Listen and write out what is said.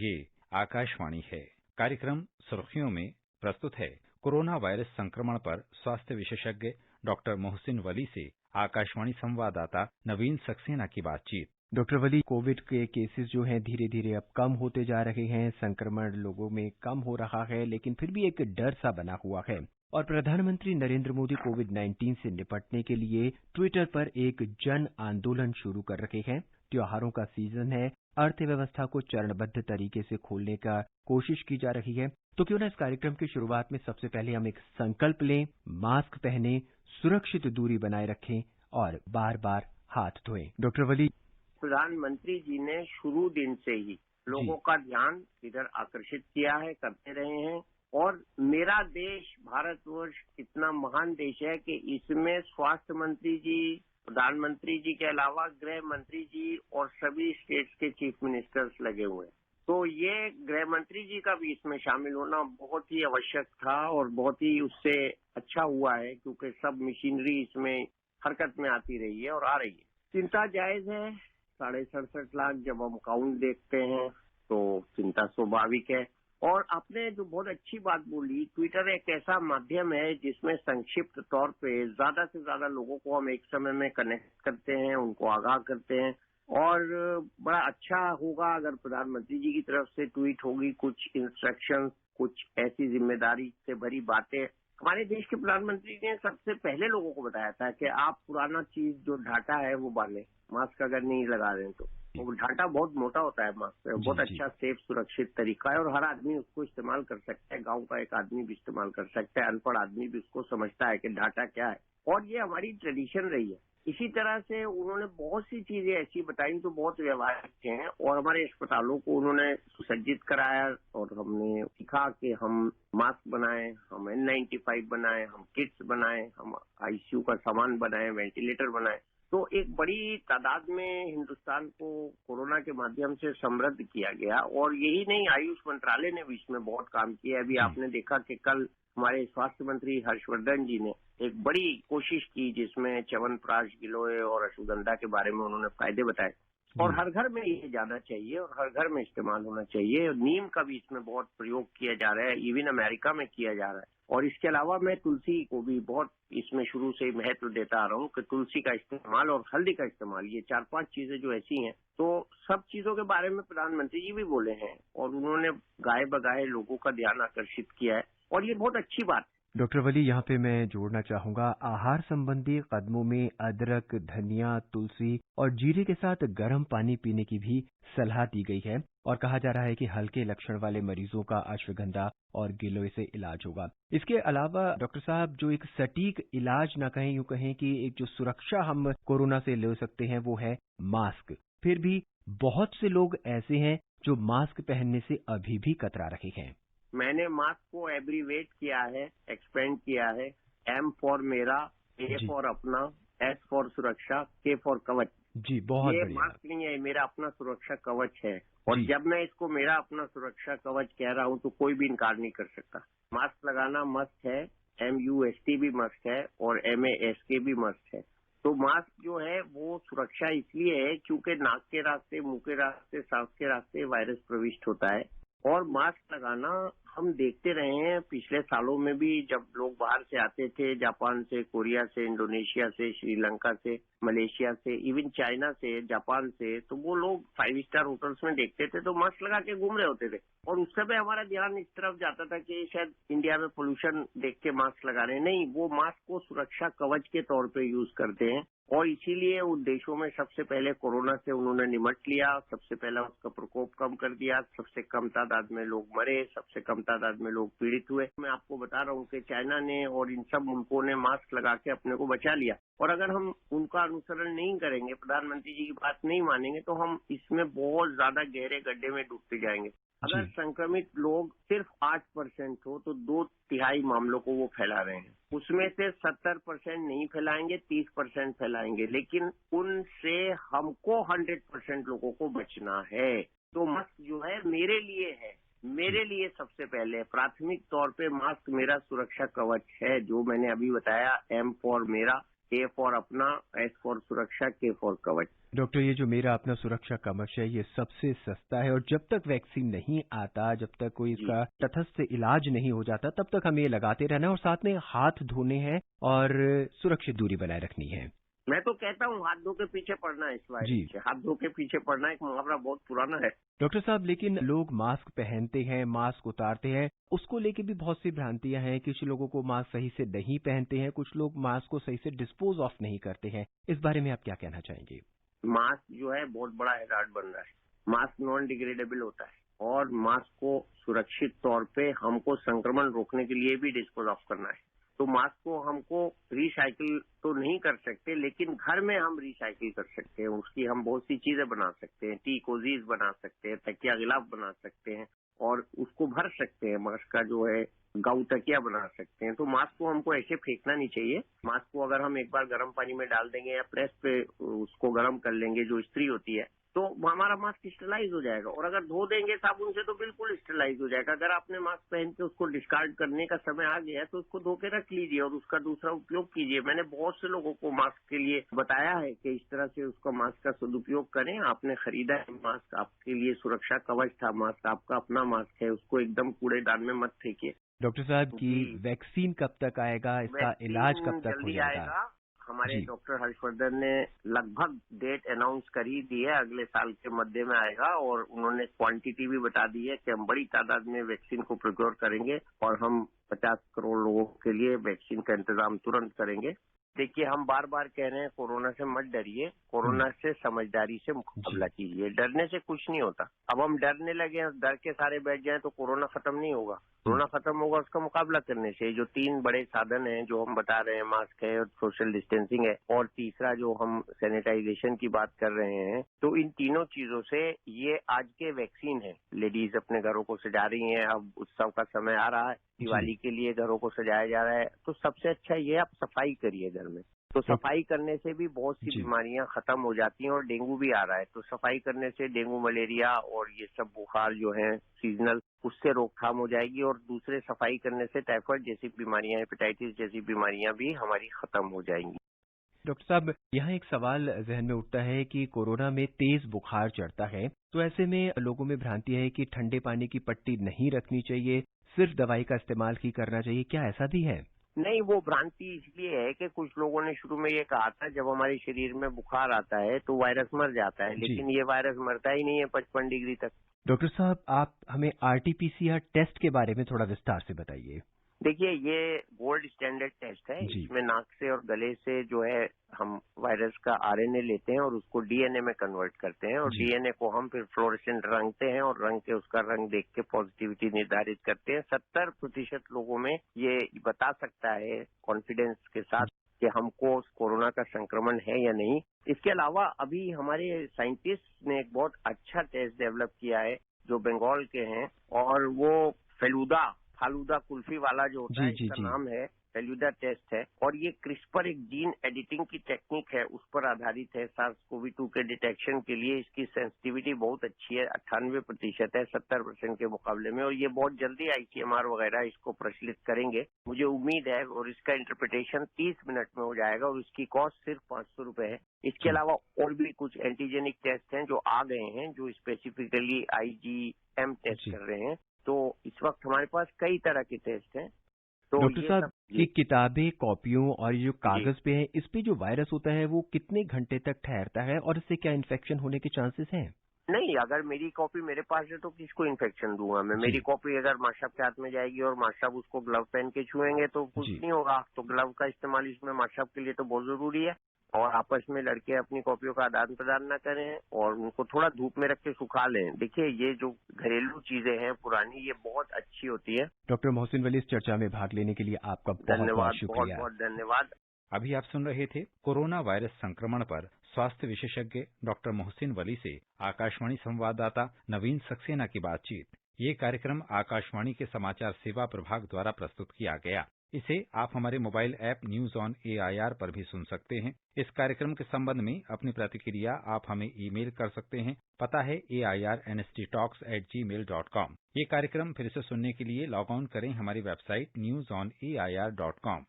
ये आकाशवाणी है। कार्यक्रम सुर्खियों में प्रस्तुत है कोरोना वायरस संक्रमण पर स्वास्थ्य विशेषज्ञ डॉक्टर मोहसिन वली से आकाशवाणी संवाददाता नवीन सक्सेना की बातचीत। डॉक्टर वली, कोविड के केसेस जो हैं धीरे धीरे अब कम होते जा रहे हैं, संक्रमण लोगों में कम हो रहा है, लेकिन फिर भी एक डर सा बना हुआ है और प्रधानमंत्री नरेंद्र मोदी कोविड-19 से निपटने के लिए ट्विटर पर एक जन आंदोलन शुरू कर रहे हैं। त्योहारों का सीजन है, अर्थव्यवस्था को चरणबद्ध तरीके से खोलने का कोशिश की जा रही है। तो क्यों ना इस कार्यक्रम की शुरुआत में सबसे पहले हम एक संकल्प लें, मास्क पहने, सुरक्षित दूरी बनाए रखें और बार बार हाथ धोएं। डॉक्टर वली, प्रधानमंत्री जी ने शुरू दिन से ही लोगों का ध्यान इधर आकर्षित किया है, करते रहे हैं और मेरा देश भारतवर्ष इतना महान देश है कि इसमें स्वास्थ्य मंत्री जी, प्रधानमंत्री जी के अलावा गृह मंत्री जी और सभी स्टेट्स के चीफ मिनिस्टर्स लगे हुए हैं। तो ये गृह मंत्री जी का भी इसमें शामिल होना बहुत ही आवश्यक था और बहुत ही उससे अच्छा हुआ है, क्योंकि सब मशीनरी इसमें हरकत में आती रही है और आ रही है। चिंता जायज है, 67.5 लाख जब हम काउंट देखते हैं तो चिंता स्वाभाविक है। और आपने जो बहुत अच्छी बात बोली, ट्विटर एक ऐसा माध्यम है जिसमें संक्षिप्त तौर पे ज्यादा से ज्यादा लोगों को हम एक समय में कनेक्ट करते हैं, उनको आगाह करते हैं और बड़ा अच्छा होगा अगर प्रधानमंत्री जी की तरफ से ट्वीट होगी, कुछ इंस्ट्रक्शंस, कुछ ऐसी जिम्मेदारी से भरी बातें। हमारे देश के प्रधानमंत्री ने सबसे पहले लोगों को बताया था कि आप पुराना चीज जो ढाटा है वो बांधें, मास्क अगर नहीं लगा रहे हैं तो। वो ढाटा बहुत मोटा होता है मास्क, बहुत अच्छा सेफ सुरक्षित तरीका है और हर आदमी उसको इस्तेमाल कर सकता है। गांव का एक आदमी भी इस्तेमाल कर सकता है, अनपढ़ आदमी भी उसको समझता है कि ढाटा क्या है और ये हमारी ट्रेडिशन रही है। इसी तरह से उन्होंने बहुत सी चीजें ऐसी बताई जो बहुत व्यवहारिक हैं और हमारे अस्पतालों को उन्होंने सुसज्जित कराया और हमने सीखा कि हम मास्क बनाएं, हम N95 बनाएं, हम किट्स बनाएं, हम आईसीयू का सामान बनाएं, वेंटिलेटर बनाएं। तो एक बड़ी तादाद में हिंदुस्तान को कोरोना के माध्यम से समृद्ध किया गया और यही नहीं, आयुष मंत्रालय ने भी इसमें बहुत काम किया है। अभी आपने देखा कि कल हमारे स्वास्थ्य मंत्री हर्षवर्धन जी ने एक बड़ी कोशिश की जिसमें च्यवनप्राश, गिलोय और अश्वगंधा के बारे में उन्होंने फायदे बताए और हर घर में ये जाना चाहिए और हर घर में इस्तेमाल होना चाहिए। नीम का भी इसमें बहुत प्रयोग किया जा रहा है, इवन अमेरिका में किया जा रहा है। और इसके अलावा मैं तुलसी को भी बहुत इसमें शुरू से महत्व देता आ रहा हूँ कि तुलसी का इस्तेमाल और हल्दी का इस्तेमाल, ये 4-5 चीजें जो ऐसी हैं, तो सब चीजों के बारे में प्रधानमंत्री जी भी बोले हैं और उन्होंने गाए बगाए लोगों का ध्यान आकर्षित किया है और ये बहुत अच्छी बात है। डॉक्टर वली, यहाँ पे मैं जोड़ना चाहूंगा, आहार संबंधी कदमों में अदरक, धनिया, तुलसी और जीरे के साथ गर्म पानी पीने की भी सलाह दी गई है और कहा जा रहा है कि हल्के लक्षण वाले मरीजों का अश्वगंधा और गिलोय से इलाज होगा। इसके अलावा डॉक्टर साहब, जो एक सटीक इलाज ना कहें, यूं कहें कि एक जो सुरक्षा हम कोरोना से ले सकते हैं वो है मास्क। फिर भी बहुत से लोग ऐसे हैं जो मास्क पहनने से अभी भी कतरा रहे हैं। मैंने मास्क को एब्रीवेट किया है, एक्सपेंड किया है। M फॉर मेरा, A फॉर अपना, S फॉर सुरक्षा, K फॉर कवच। जी, बहुत बढ़िया। ये मास्क नहीं है, मेरा अपना सुरक्षा कवच है और जब मैं इसको मेरा अपना सुरक्षा कवच कह रहा हूँ तो कोई भी इनकार नहीं कर सकता। मास्क लगाना मस्ट है, MUST भी मस्ट है और MASK भी मस्ट है। तो मास्क जो है वो सुरक्षा इसलिए है क्योंकि नाक के रास्ते, मुंह के रास्ते, सांस के रास्ते वायरस प्रविष्ट होता है और मास्क लगाना हम देखते रहे हैं पिछले सालों में भी। जब लोग बाहर से आते थे, जापान से, कोरिया से, इंडोनेशिया से, श्रीलंका से, मलेशिया से, इवन चाइना से, जापान से, तो वो लोग 5 स्टार होटल्स में देखते थे तो मास्क लगा के घूम रहे होते थे और उस समय हमारा ध्यान इस तरफ जाता था कि शायद इंडिया में पोल्यूशन देख के मास्क लगा रहे हैं। नहीं, वो मास्क को सुरक्षा कवच के तौर पे यूज करते हैं और इसीलिए उन देशों में सबसे पहले कोरोना से उन्होंने निमट लिया, सबसे पहला उसका प्रकोप कम कर दिया, सबसे कम तादाद में लोग मरे, सबसे कम तादाद में लोग पीड़ित हुए। मैं आपको बता रहा हूँ कि चाइना ने और इन सब मुल्कों ने मास्क लगा के अपने को बचा लिया और अगर हम उनका अनुसरण नहीं करेंगे, प्रधानमंत्री जी की बात नहीं मानेंगे तो हम इसमें बहुत ज्यादा गहरे गड्ढे में डूबते जाएंगे। अगर संक्रमित लोग सिर्फ 8% हो तो 2/3 मामलों को वो फैला रहे हैं। उसमें से 70% नहीं फैलाएंगे, 30% फैलाएंगे, लेकिन उनसे हमको 100% लोगों को बचना है। तो मास्क जो है मेरे लिए है, मेरे लिए सबसे पहले प्राथमिक तौर पे मास्क मेरा सुरक्षा कवच है, जो मैंने अभी बताया, M फॉर मेरा, A फॉर अपना, S फॉर सुरक्षा, K फॉर कवच। डॉक्टर, ये जो मेरा अपना सुरक्षा कवच है, ये सबसे सस्ता है और जब तक वैक्सीन नहीं आता, जब तक कोई इसका तटस्थ इलाज नहीं हो जाता, तब तक हमें ये लगाते रहना है और साथ में हाथ धोने हैं और सुरक्षित दूरी बनाए रखनी है। मैं तो कहता हूँ हाथ धो के पीछे पड़ना है इस वायरस से। हाथ धो के पीछे पड़ना एक मुहावरा बहुत पुराना है। डॉक्टर साहब, लेकिन लोग मास्क पहनते हैं, मास्क उतारते हैं, उसको लेके भी बहुत सी भ्रांतियां हैं। कुछ लोगों को मास्क सही से नहीं पहनते हैं, कुछ लोग मास्क को सही से डिस्पोज ऑफ नहीं करते हैं। इस बारे में आप क्या कहना चाहेंगे? मास्क जो है बहुत बड़ा हैजार्ड बन रहा है। मास्क नॉन डिग्रेडेबल होता है और मास्क को सुरक्षित तौर पे हमको संक्रमण रोकने के लिए भी डिस्पोज ऑफ करना है। तो मास्क को हमको रिसाइकिल तो नहीं कर सकते, लेकिन घर में हम रिसाइकिल कर सकते हैं। उसकी हम बहुत सी चीजें बना सकते हैं। टी कोजीज बना सकते हैं, तकिया गिलाफ बना सकते हैं और उसको भर सकते हैं। मास्क का जो है गाउ तकिया बना सकते हैं। तो मास्क को हमको ऐसे फेंकना नहीं चाहिए। मास्क को अगर हम एक बार गर्म पानी में डाल देंगे या प्रेस पे उसको गर्म कर लेंगे, जो इस्त्री होती है, तो हमारा मास्क स्टरलाइज हो जाएगा। और अगर धो देंगे साबुन से तो बिल्कुल स्टरलाइज हो जाएगा। अगर आपने मास्क पहन के उसको डिस्कार्ड करने का समय आ गया है तो उसको धो के रख लीजिए और उसका दूसरा उपयोग कीजिए। मैंने बहुत से लोगों को मास्क के लिए बताया है कि इस तरह से उसका मास्क का सदुपयोग करें। आपने खरीदा है मास्क, आपके लिए सुरक्षा कवच था मास्क, आपका अपना मास्क है, उसको एकदम कूड़ेदान में मत फेंकिए। डॉक्टर साहब की वैक्सीन कब तक आएगा, इसका इलाज कब तक हो जाएगा? हमारे डॉक्टर हर्षवर्धन ने लगभग डेट अनाउंस कर ही दी है, अगले साल के मध्य में आएगा और उन्होंने क्वांटिटी भी बता दी है कि हम बड़ी तादाद में वैक्सीन को प्रोक्योर करेंगे और हम 50 करोड़ लोगों के लिए वैक्सीन का इंतजाम तुरंत करेंगे। देखिए, हम बार बार कह रहे हैं कोरोना से मत डरिए, कोरोना से समझदारी से मुकाबला कीजिए। डरने से कुछ नहीं होता। अब हम डरने लगे, डर के सारे बैठ जाएं तो कोरोना खत्म नहीं होगा। कोरोना खत्म होगा उसका मुकाबला करने से। जो 3 बड़े साधन हैं जो हम बता रहे हैं, मास्क है और सोशल डिस्टेंसिंग है और तीसरा जो हम सैनिटाइजेशन की बात कर रहे हैं, तो इन तीनों चीजों से ये आज के वैक्सीन है। लेडीज अपने घरों को सजा रही हैं, अब उत्सव का समय आ रहा है, दिवाली के लिए घरों को सजाया जा रहा है, तो सबसे अच्छा ये आप सफाई करिए घर में। तो सफाई करने से भी बहुत सी बीमारियां खत्म हो जाती हैं और डेंगू भी आ रहा है। तो सफाई करने से डेंगू, मलेरिया और ये सब बुखार जो है सीजनल, उससे रोकथाम हो जाएगी। और दूसरे सफाई करने से टाइफाइड जैसी बीमारियां, हेपेटाइटिस जैसी बीमारियां भी हमारी खत्म हो जाएंगी। डॉक्टर साहब, यहाँ एक सवाल जहन में उठता है कि कोरोना में तेज बुखार चढ़ता है, तो ऐसे में लोगों में भ्रांति है कि ठंडे पानी की पट्टी नहीं रखनी चाहिए, सिर्फ दवाई का इस्तेमाल ही करना चाहिए। क्या ऐसा भी है? नहीं, वो भ्रांति इसलिए है कि कुछ लोगों ने शुरू में ये कहा था जब हमारे शरीर में बुखार आता है तो वायरस मर जाता है, लेकिन ये वायरस मरता ही नहीं है 55 डिग्री तक। डॉक्टर साहब, आप हमें RT-PCR टेस्ट के बारे में थोड़ा विस्तार से बताइए। देखिए, ये गोल्ड स्टैंडर्ड टेस्ट है। इसमें नाक से और गले से जो है हम वायरस का RNA लेते हैं और उसको DNA में कन्वर्ट करते हैं और DNA को हम फिर फ्लोरेसेंट रंगते हैं और रंग के उसका रंग देख के पॉजिटिविटी निर्धारित करते हैं। 70% लोगों में ये बता सकता है कॉन्फिडेंस के साथ कि हमको कोरोना का संक्रमण है या नहीं। इसके अलावा अभी हमारे साइंटिस्ट ने एक बहुत अच्छा टेस्ट डेवलप किया है जो बंगाल के हैं और वो फालूदा कुल्फी वाला जो होता है, इसका नाम है फेल्यूदा टेस्ट है और ये क्रिस्पर एक जीन एडिटिंग की टेक्निक है, उस पर आधारित है। SARS-CoV-2 के डिटेक्शन के लिए इसकी सेंसिटिविटी बहुत अच्छी है, 98% है 70% के मुकाबले में, और ये बहुत जल्दी ICMR वगैरह इसको प्रचलित करेंगे, मुझे उम्मीद है। और इसका इंटरप्रिटेशन 30 मिनट में हो जाएगा और इसकी कॉस्ट सिर्फ 500 रुपए है। इसके अलावा और भी कुछ एंटीजेनिक टेस्ट हैं जो आ गए हैं जो स्पेसिफिकली IgM टेस्ट कर रहे हैं। तो इस वक्त हमारे पास कई तरह के टेस्ट हैं। तो डॉक्टर साहब, ये किताबें, कॉपियों और ये जो कागज पे है, इस पे जो वायरस होता है वो कितने घंटे तक ठहरता है और इससे क्या इन्फेक्शन होने के चांसेस हैं? नहीं, अगर मेरी कॉपी मेरे पास है तो किसको इन्फेक्शन दूंगा मैं? मेरी कॉपी अगर मास्टर के हाथ में जाएगी और मास्टर उसको ग्लव पहन के छुएंगे तो कुछ नहीं होगा। तो ग्लव का इस्तेमाल इसमें मास्टर के लिए तो बहुत जरूरी है। और आपस में लड़के अपनी कॉपियों का आदान प्रदान न करें और उनको थोड़ा धूप में रख के सुखा लें। देखिए, ये जो घरेलू चीजें हैं पुरानी, ये बहुत अच्छी होती है। डॉक्टर मोहसिन वली, इस चर्चा में भाग लेने के लिए आपका बहुत शुक्रिया। बहुत धन्यवाद। अभी आप सुन रहे थे कोरोना वायरस संक्रमण पर स्वास्थ्य विशेषज्ञ डॉक्टर मोहसिन वली से आकाशवाणी संवाददाता नवीन सक्सेना की बातचीत। ये कार्यक्रम आकाशवाणी के समाचार सेवा प्रभाग द्वारा प्रस्तुत किया गया। इसे आप हमारे mobile app news on AIR पर भी सुन सकते हैं। इस कार्यक्रम के संबंध में अपनी प्रतिक्रिया आप हमें ईमेल कर सकते हैं। पता है AIRNSTtalks@gmail.com। ये कार्यक्रम फिर से सुनने के लिए लॉग ऑन करें हमारी वेबसाइट newsonair.com।